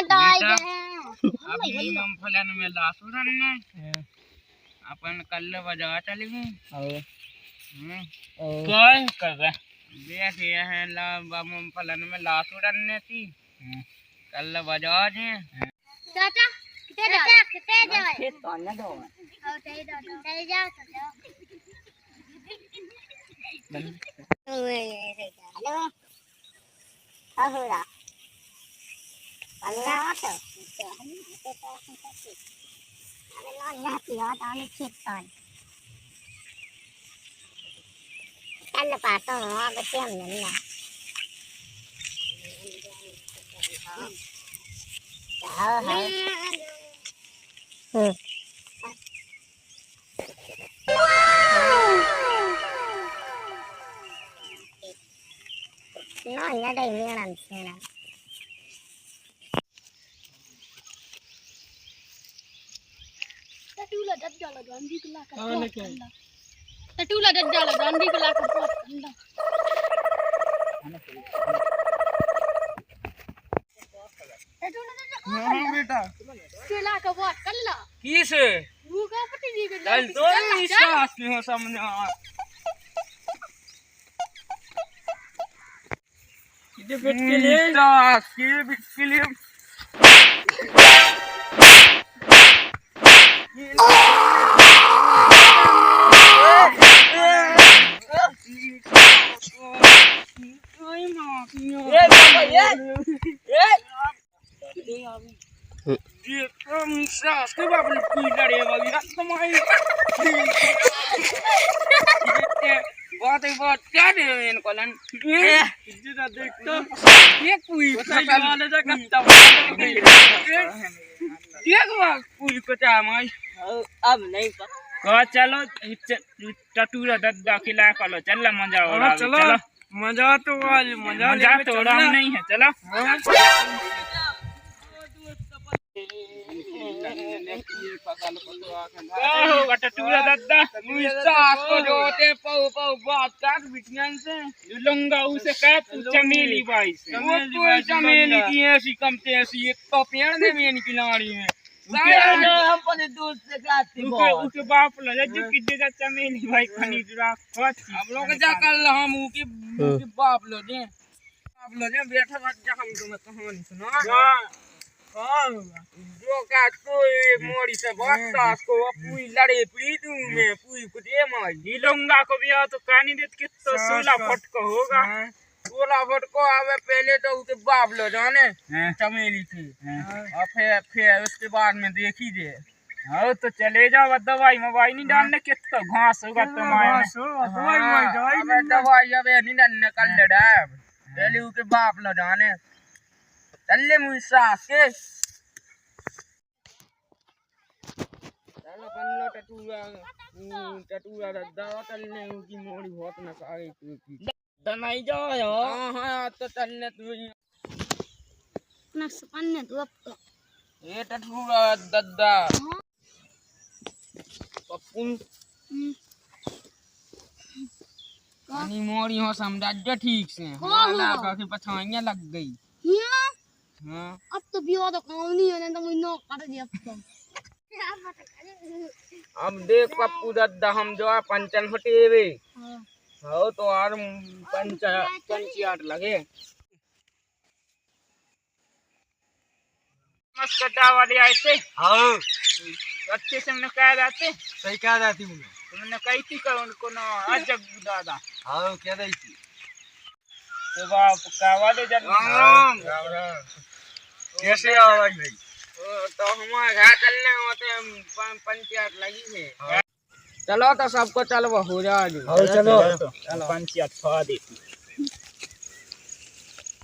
अभी हम फलन में लासुरन ने अपन कल बजा चली गई क्या कर रहा देख ये है ला हम फलन में लासुरन ने थी कल बजा जे चाचा कितने जाए खेत तो न दो चल जाओ हेलो अहुरा अल्लाह तो अरे ना पिया ताने खेतन कल पातो हां बच्चे हमने ना हां हां nó ở đây mới làm sao nào Tatula dadjala gandhi kala ka Tatula dadjala gandhi kala ka pot anda हां बेटा kala ka pot kalla किस वो का पटी दी के चल तो विश्वास नहीं हो सामने ये बिट के लिए ये बिट के लिए ये कम सास के बाबू पीला रे वाली तुम्हारी बहुत क्या दे इनको लन इधर देख तो ये कोई वाले जा कत्ता देख वाह कोई को चामाई अब नहीं का चलो टटूरा दद्दा खिला कलो चल मजा हो चलो मजा तो आज मजा तो नहीं है चलो टटूरा दद्दा सास को जोते पाऊ पाऊ बात कर बिटियान से लुंगा उसे कह तू चमेली बाई से वो तो चमेली की ऐसी कमते ऐसी एक तो पेड़ ने मेन की लाड़ी में हम अपने दूध से खाती उके बाप लगा जो किजे जा चमेली भाई खनी जुरा हम लोग जा कल हम उके बाप लो दे बैठा बैठ जा हम तुम्हें कहानी सुना हां जो का कोई मोड़ी से बस्ता को पूरी लड़े पड़ी तू में पूरी को दे माई नीलंगा को भी आ तो कहानी देत के तो 16 फुट को होगा 16 फुट को आवे पहले तो उसके बाप लो जाने चमेली थी और फिर उसके बाद में देखी दे हां तो चले जाओ दवाई मवाई नहीं डालने के तो घास होगा तुम्हारे दवाई अबे नहीं डालने कल डा पहले उसके बाप लो जाने चले मुसा के चलो पन्नो टटूरा दद्दा चलने की मोड़ी बहुत न कागे की दनाई जाओ हां तो चलने तू ना सपन्ने तू अब ये टटूरा दद्दा पप्पू कहानी मोड़ी हो समझा जो ठीक से वाला का के पछाइयां लग गई हां अब तो बिया तो काम नहीं है तो मैं नो कर दिया अब देख पप्पू दद्दा हम जो पंचन फटेवे हो तो और पंचायत लगे मस्कटा वाले आए थे हां अच्छे से हमने कह जाते सही कह जाती तुमने कही थी का उनको ना अजब दादा हां कह रही थी तो बाप का वाले जब राम कैसे आवाज भाई तो हमारे घर चलने होते पंचायत लगी है चलो तो सबको चलो हो जा चलो पंचायत खा देती